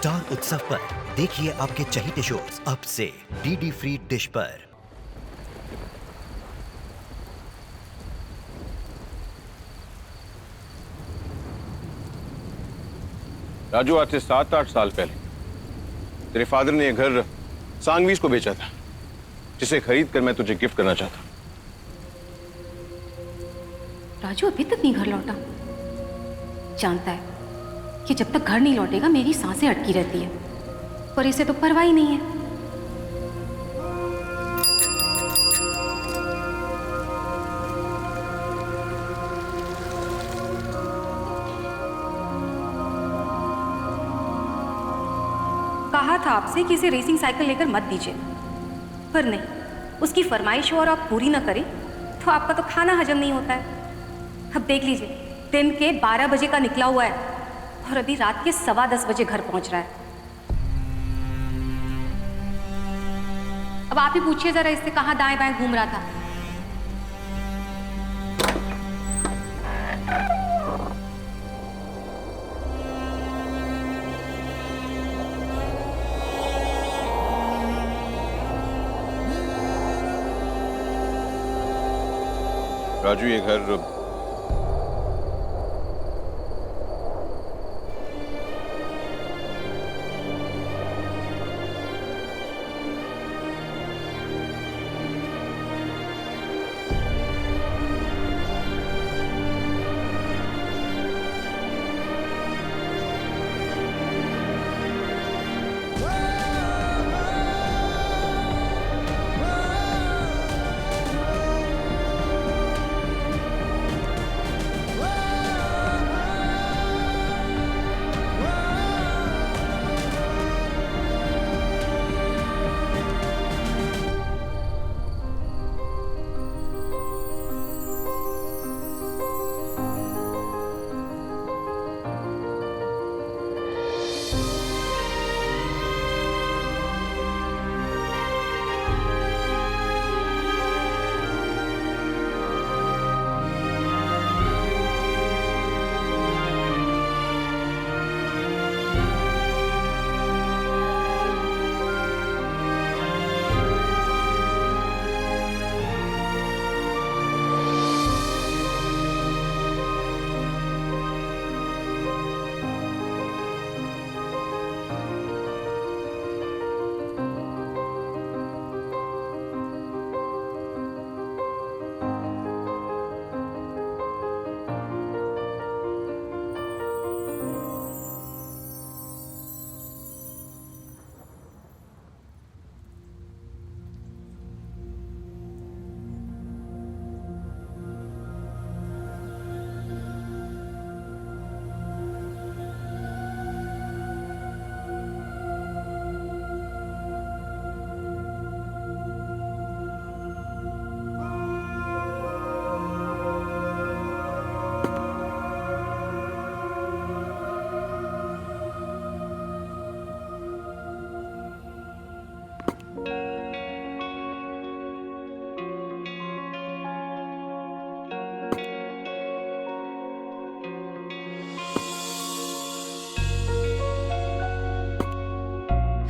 Star उत्सव पर देखिए आपके चहीते शोज अब से डीडी फ्री डिश पर। राजू, आज से 7-8 साल पहले तेरे फादर ने यह घर सांगवीज को बेचा था, जिसे खरीद कर मैं तुझे गिफ्ट करना चाहता हूं। राजू अभी तक नहीं घर लौटा। जानता है कि जब तक घर नहीं लौटेगा मेरी सांसें अटकी रहती है, पर इसे तो परवाह ही नहीं है। कहा था आपसे कि इसे रेसिंग साइकिल लेकर मत दीजिए, पर नहीं, उसकी फरमाइश हो और आप पूरी ना करें तो आपका तो खाना हजम नहीं होता है। अब देख लीजिए, दिन के 12 बजे का निकला हुआ है और अभी रात के 10:15 बजे घर पहुंच रहा है। अब आप ही पूछिए जरा इससे कहां दाएं बाएं घूम रहा था। राजू, ये घर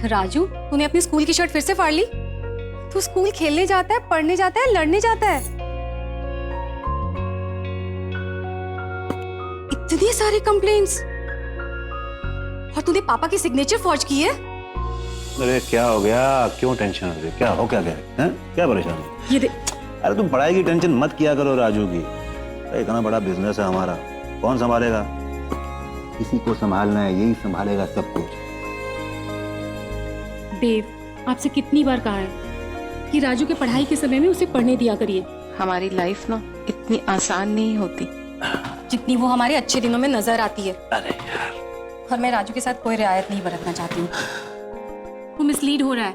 राजू, तूने अपनी स्कूल की शर्ट फिर से फाड़ ली। तू स्कूल खेलने जाता है, पढ़ने जाता है, लड़ने जाता है। इतने सारे कंप्लेंट्स, और तूने पापा की सिग्नेचर फॉर्ज की है। अरे क्या हो गया, क्यों टेंशन हो रही है? क्या हो, क्या गया है? क्या परेशानी? ये दे। अरे तुम पढ़ाई की टेंशन मत किया करो राजू की। इतना बड़ा बिजनेस है हमारा, कौन संभालेगा? किसी को संभालना है, यही संभालेगा सब कुछ। देव, आपसे कितनी बार कहा है कि राजू के पढ़ाई के समय में उसे पढ़ने दिया करिए। हमारी लाइफ ना इतनी आसान नहीं होती जितनी वो हमारे अच्छे दिनों में नजर आती है। अरे यार, और मैं राजू के साथ कोई रियायत नहीं बरतना चाहती हूँ। वो मिसलीड हो रहा है।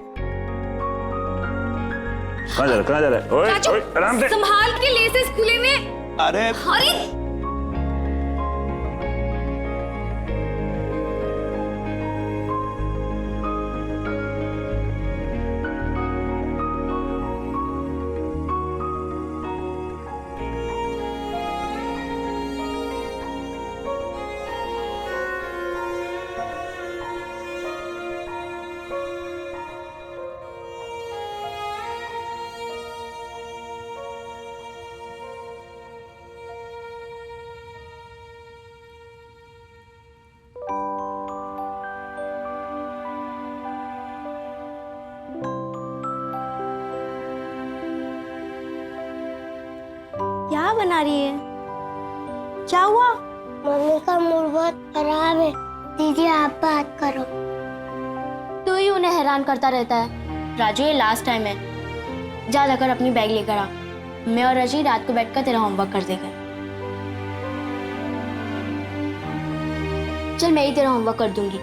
कहाँ जा रहा है? ओए, राजू, ओए, आराम से। संभाल के लेसेस खुले में। अरे बना रही है? क्या हुआ? मम्मी का मूड बहुत खराब है। दीदी आप बात करो। तू ही उन्हें हैरान करता रहता है। राजू ये लास्ट टाइम है, जा जाकर अपनी बैग लेकर आ। मैं और रजी रात को बैठकर तेरा होमवर्क कर देंगे। चल मैं ही तेरा होमवर्क कर दूंगी,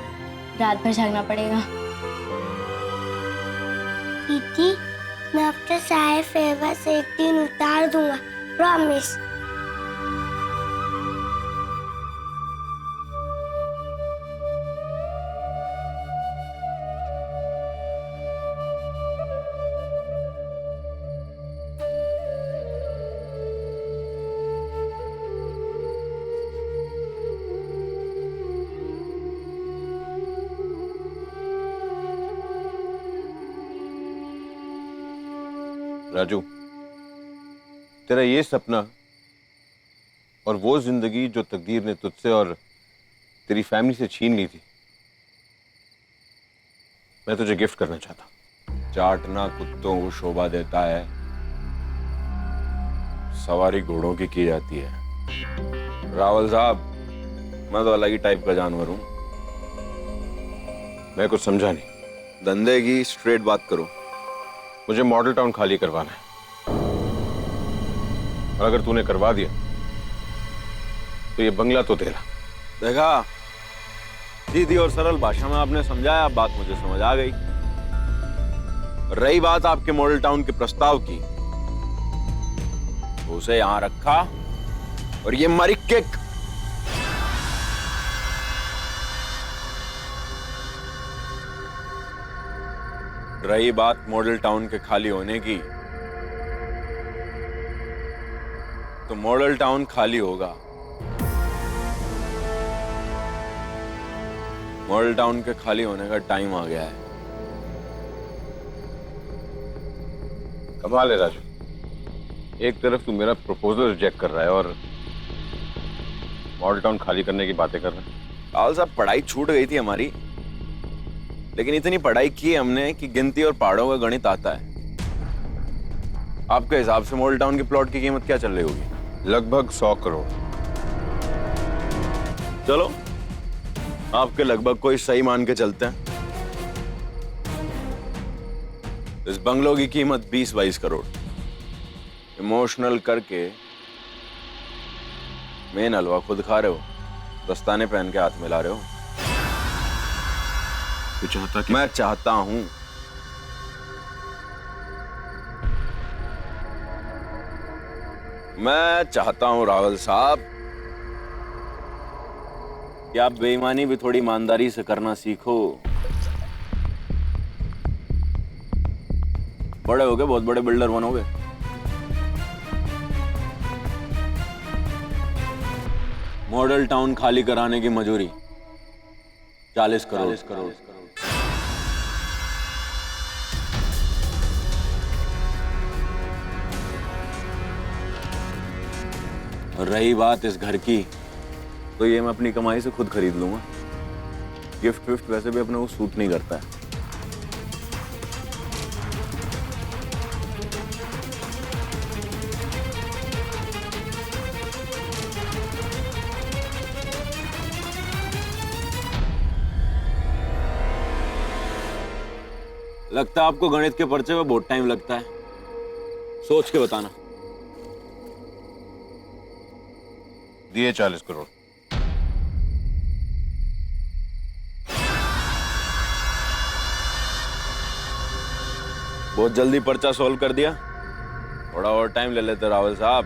रात भर जागना पड़ेगा। दीदी मैं अपने सारे फेवर्स एक दिन उतार दूंगा, प्रॉमिस। राजू, तेरा ये सपना और वो जिंदगी जो तकदीर ने तुझसे और तेरी फैमिली से छीन ली थी, मैं तुझे गिफ्ट करना चाहता। चाटना कुत्तों को शोभा देता है, सवारी घोड़ों की जाती है। रावल साहब, मैं तो अलग ही टाइप का जानवर हूं। मैं कुछ समझा नहीं। धंधे की स्ट्रेट बात करो। मुझे मॉडल टाउन खाली करवाना है, और अगर तूने करवा दिया तो ये बंगला तो तेरा। देखा, सीधी और सरल भाषा में आपने समझाया, बात मुझे समझ आ गई। रही बात आपके मॉडल टाउन के प्रस्ताव की, तो उसे यहां रखा और ये मारी किक। रही बात मॉडल टाउन के खाली होने की, तो मॉडल टाउन खाली होगा। मॉडल टाउन के खाली होने का टाइम आ गया है। कमाल है राजू, एक तरफ तू मेरा प्रपोजल रिजेक्ट कर रहा है और मॉडल टाउन खाली करने की बातें कर रहा है। राहुल साहब, पढ़ाई छूट गई थी हमारी, लेकिन इतनी पढ़ाई की है हमने कि गिनती और पहाड़ों का गणित आता है। आपके हिसाब से मॉडल टाउन के प्लॉट की कीमत क्या चल रही होगी? लगभग 100 करोड़। चलो, आपके लगभग को सही मान के चलते हैं। इस बंगलों की कीमत 20-22 करोड़। इमोशनल करके मेन हलवा खुद खा रहे हो, दस्ताने पहन के हाथ मिला रहे हो। तू चाहता कि मैं चाहता हूं रावल साहब कि आप बेईमानी भी थोड़ी ईमानदारी से करना सीखो। बड़े होगे, बहुत बड़े बिल्डर बनोगे। मॉडल टाउन खाली कराने की मजूरी 40 करोड़। और रही बात इस घर की, तो ये मैं अपनी कमाई से खुद खरीद लूंगा। गिफ्ट विफ्ट वैसे भी अपने को सूट नहीं करता है। लगता है आपको गणित के पर्चे में बहुत टाइम लगता है, सोच के बताना। दिए 40 करोड़। बहुत जल्दी पर्चा सॉल्व कर दिया। थोड़ा और टाइम ले लेते रावल साहब,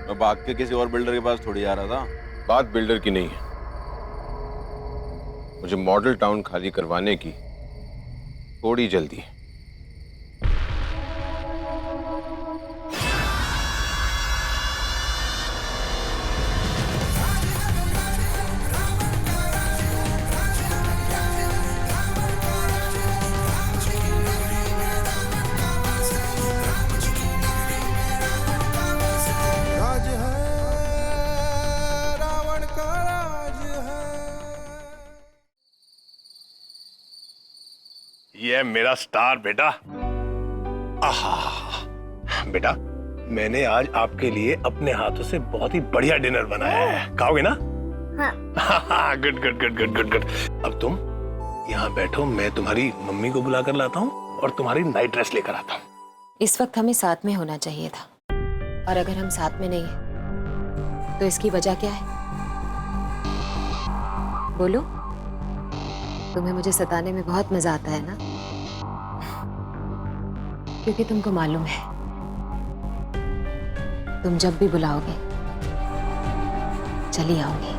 मैं भाग के किसी और बिल्डर के पास थोड़ी जा रहा था। बात बिल्डर की नहीं है, मुझे मॉडल टाउन खाली करवाने की थोड़ी जल्दी है। ये मेरा स्टार बेटा। आहा, बेटा मैंने आज आपके लिए अपने हाथों से बहुत ही बढ़िया डिनर बनाया है, खाओगे ना? हाँ। Good good good good good good. अब तुम यहाँ बैठो, मैं तुम्हारी मम्मी को बुला कर लाता हूँ और तुम्हारी नाइट ड्रेस लेकर आता हूँ। इस वक्त हमें साथ में होना चाहिए था, और अगर हम साथ में नहीं हैं, तो इसकी वजह क्या है? बोलो, तुम्हें मुझे सताने में बहुत मजा आता है ना? क्योंकि तुमको मालूम है, तुम जब भी बुलाओगे चली आऊंगी,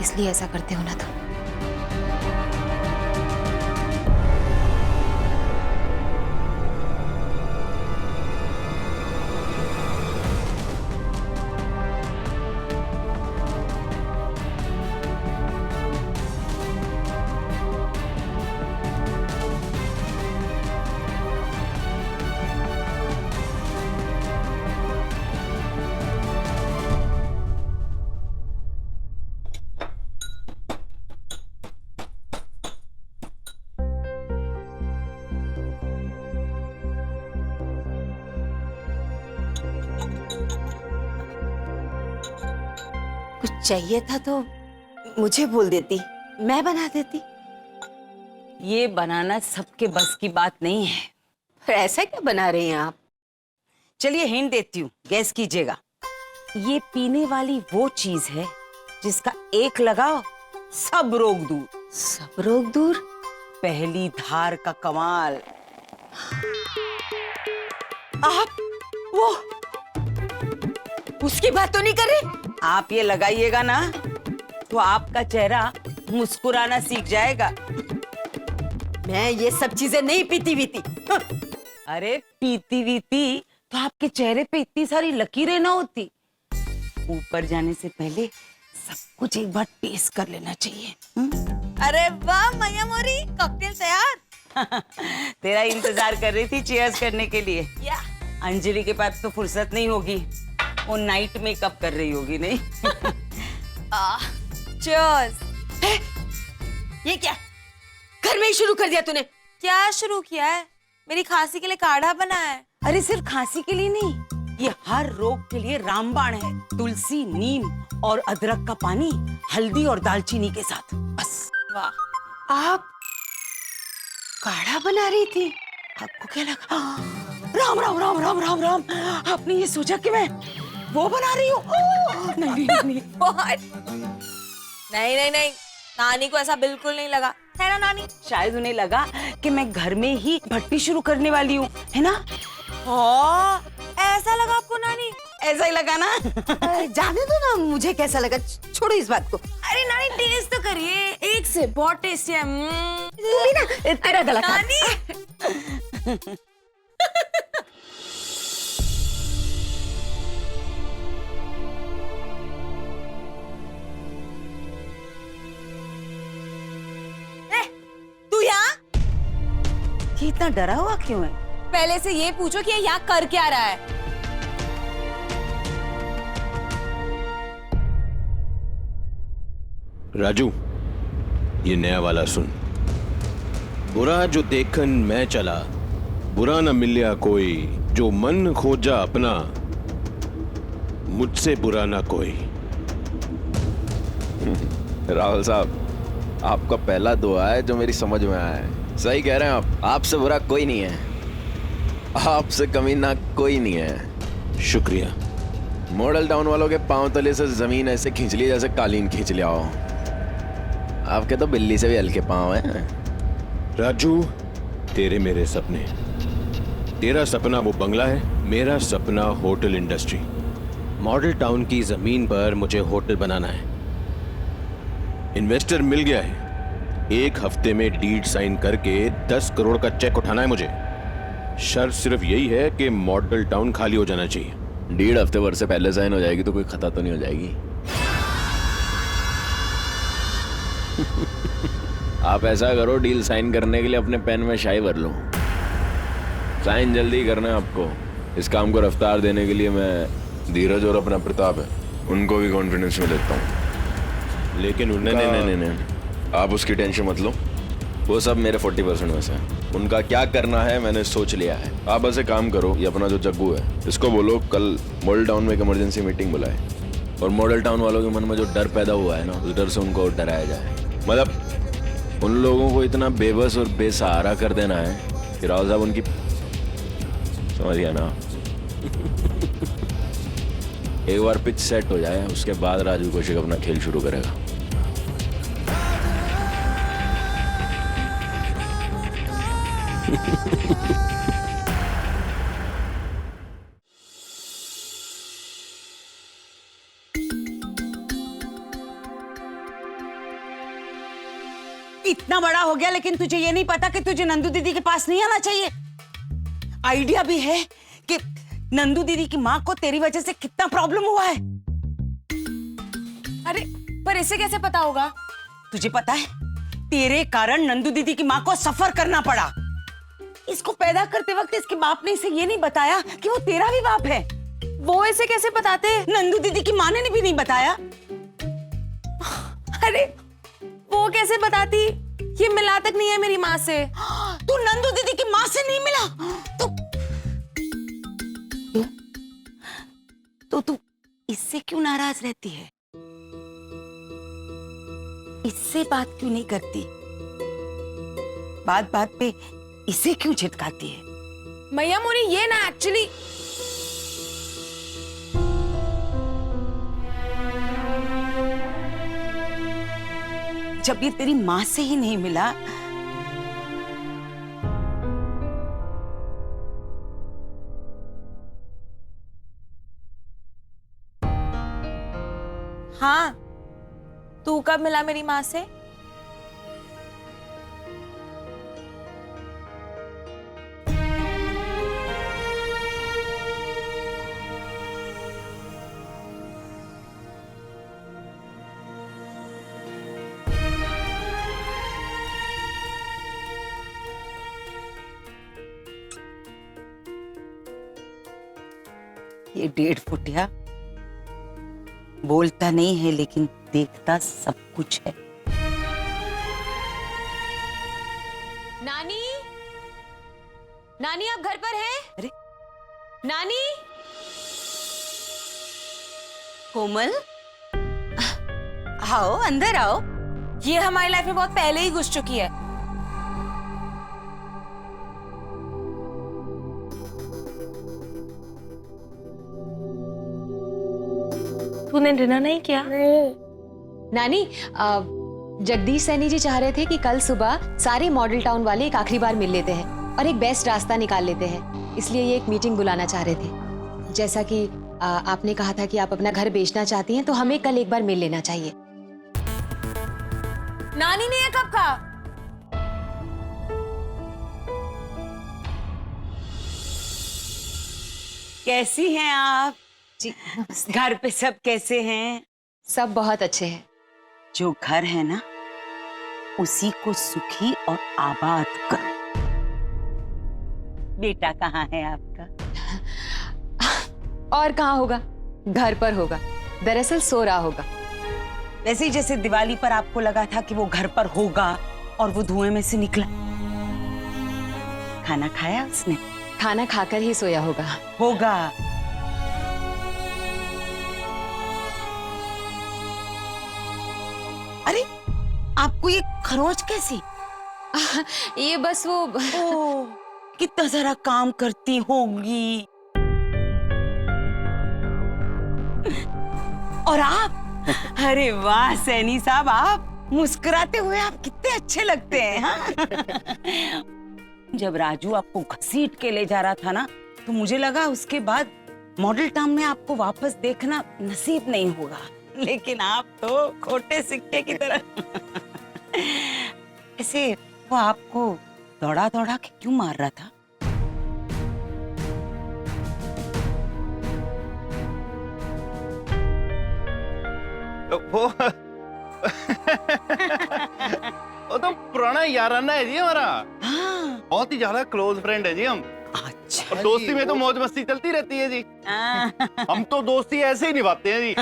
इसलिए ऐसा करते हो ना तुम। कुछ चाहिए था तो मुझे बोल देती, मैं बना देती। ये बनाना सबके बस की बात नहीं है। फिर ऐसा क्या बना रही हैं आप? चलिए हिंट देती हूँ, गैस कीजिएगा। ये पीने वाली वो चीज है जिसका एक लगाओ सब रोग दूर। सब रोग दूर? पहली धार का कमाल। आप वो उसकी बात तो नहीं कर रहे? आप ये लगाइएगा ना तो आपका चेहरा मुस्कुराना सीख जाएगा। मैं ये सब चीजें नहीं पीती वीती। अरे पीती वीती तो आपके चेहरे पे इतनी सारी लकीरें ना होती। ऊपर जाने से पहले सब कुछ एक बार टेस्ट कर लेना चाहिए। अरे वाह मैया मोरी, कॉकटेल तैयार। तेरा इंतजार कर रही थी चीयर्स करने के लिए। अंजलि के पास तो फुर्सत नहीं होगी, वो नाइट मेकअप कर रही होगी। नहीं चीयर्स। ये क्या घर में ही शुरू कर दिया तूने? क्या शुरू किया है? मेरी खांसी के लिए काढ़ा बना है। अरे सिर्फ खांसी के लिए नहीं, ये हर रोग के लिए रामबाण है। तुलसी, नीम और अदरक का पानी, हल्दी और दालचीनी के साथ, बस। वाह, आप काढ़ा बना रही थी? आपको क्या लगा? राम राम राम राम राम राम, आपने ये सोचा कि मैं वो बना रही हूँ? नहीं नहीं नहीं नहीं नहीं, नानी को ऐसा बिल्कुल नहीं लगा, है ना नानी? शायद उन्हें लगा कि मैं घर में ही भट्टी शुरू करने वाली हूँ, है ना? हाँ, ऐसा लगा आपको नानी? ऐसा ही लगा ना? जाने दो ना, मुझे कैसा लगा, छोड़ो इस बात को। अरे नानी टेस्ट तो करिए, एक से बहुत टेस्टी है। तू भी ना, तेरा गला नानी। तू यहाँ? ये इतना डरा हुआ क्यों है? पहले से ये पूछो कि ये यहाँ कर क्या रहा है? राजू, ये नया वाला सुन। बुरा जो देखन मैं चला, बुरा न मिलिया कोई, जो मन खोजा अपना, मुझसे बुरा ना कोई। राहुल साहब, आपका पहला दुआ है जो मेरी समझ में आया है। सही कह रहे हैं आप, आपसे बुरा कोई नहीं है, आपसे कमीना कोई नहीं है। शुक्रिया। मॉडल टाउन वालों के पांव तले से जमीन ऐसे खींच ली जैसे कालीन खींच लिया हो। आपके तो बिल्ली से भी हल्के पांव हैं। राजू, तेरे मेरे सपने, तेरा सपना वो बंगला है, मेरा सपना होटल इंडस्ट्री। मॉडल टाउन की जमीन पर मुझे होटल बनाना है। इन्वेस्टर मिल गया है, 1 हफ्ते में डीड साइन करके 10 करोड़ का चेक उठाना है मुझे। शर्त सिर्फ यही है कि मॉडल टाउन खाली हो जाना चाहिए। 1.5 हफ्ते भर से पहले साइन हो जाएगी तो कोई खता तो नहीं हो जाएगी? आप ऐसा करो, डील साइन करने के लिए अपने पेन में शाई भर लो। साइन जल्दी करना है आपको। इस काम को रफ्तार देने के लिए मैं धीरज और अपना प्रताप है उनको भी कॉन्फिडेंस में लेता हूँ। लेकिन उन्हें नहीं, आप उसकी टेंशन मत लो। वो सब मेरे 40% में से है। उनका क्या करना है मैंने सोच लिया है। आप बस एक काम करो, ये अपना जो जग्गू है इसको बोलो कल मॉडल टाउन में एक इमरजेंसी मीटिंग बुलाए और मॉडल टाउन वालों के मन में जो डर पैदा हुआ है ना, उस डर से उनको डराया जाए। मतलब उन लोगों को इतना बेबस और बेसहारा कर देना है कि राव साहब उनकी, समझ गया ना। एक बार पिच सेट हो जाए उसके बाद राजू कौशिक अपना खेल शुरू करेगा। इतना बड़ा हो गया लेकिन तुझे ये नहीं पता कि तुझे नंदू दीदी के पास नहीं आना चाहिए। आइडिया भी है कि नंदू दीदी की माँ को तेरी वजह से कितना प्रॉब्लम हुआ है। अरे पर इसे कैसे पता होगा? तुझे पता है तेरे कारण नंदू दीदी की माँ को सफर करना पड़ा। इसको पैदा करते वक्त इसके बाप ने इसे ये नहीं बताया कि वो तेरा भी बाप है। वो इसे कैसे बताते? नंदू दीदी की माँ ने भी नहीं बताया। अरे वो कैसे बताती? ये मिला तक नहीं है मेरी माँ से। तू नंदू दीदी की माँ से नहीं मिला तो तू इससे क्यों नाराज रहती है? इससे बात क्यों नहीं करती? बात बात पे इसे क्यों झटकाती है? मैया मोरी ये ना एक्चुअली जब ये तेरी माँ से ही नहीं मिला हाँ, तू कब मिला मेरी माँ से? ये 1.5 फुटिया बोलता नहीं है लेकिन देखता सब कुछ है। नानी, नानी आप घर पर हैं? अरे नानी, कोमल आओ अंदर आओ। ये हमारी लाइफ में बहुत पहले ही घुस चुकी है। तूने डिनर नहीं किया? नानी जगदीश सैनी जी चाह रहे थे कि कल सुबह सारे मॉडल टाउन वाले एक आखिरी बार मिल लेते हैं और एक बेस्ट रास्ता निकाल लेते हैं, इसलिए ये एक मीटिंग बुलाना चाह रहे थे। जैसा कि आपने कहा था कि आप अपना घर बेचना चाहती हैं, तो हमें कल एक बार मिल लेना चाहिए। नानी ने ये कब कहा? कैसी हैं आप? जी नमस्ते। घर पे सब कैसे हैं? सब बहुत अच्छे हैं। जो घर है ना उसी को सुखी और आबाद करो। बेटा कहाँ है आपका? और कहाँ होगा, घर पर होगा। दरअसल सो रहा होगा। वैसे ही जैसे दिवाली पर आपको लगा था कि वो घर पर होगा और वो धुएं में से निकला। खाना खाया उसने? खाना खाकर ही सोया होगा। अरे आपको ये खरोच कैसी? ये बस वो कितना सारा काम करती होगी। और आप अरे वाह सैनी साहब, आप मुस्कुराते हुए आप कितने अच्छे लगते हैं। हाँ? जब राजू आपको घसीट के ले जा रहा था ना, तो मुझे लगा उसके बाद मॉडल टाउन में आपको वापस देखना नसीब नहीं होगा, लेकिन आप तो खोटे सिक्के की तरह। ऐसे वो आपको दौड़ा दौड़ा के क्यों मार रहा था? वो तो पुराना याराना है जी हमारा। हाँ। बहुत ही ज्यादा क्लोज फ्रेंड है जी हम। अच्छा। और दोस्ती में तो मौज मस्ती चलती रहती है जी। हम तो दोस्ती ऐसे ही निभाते हैं जी।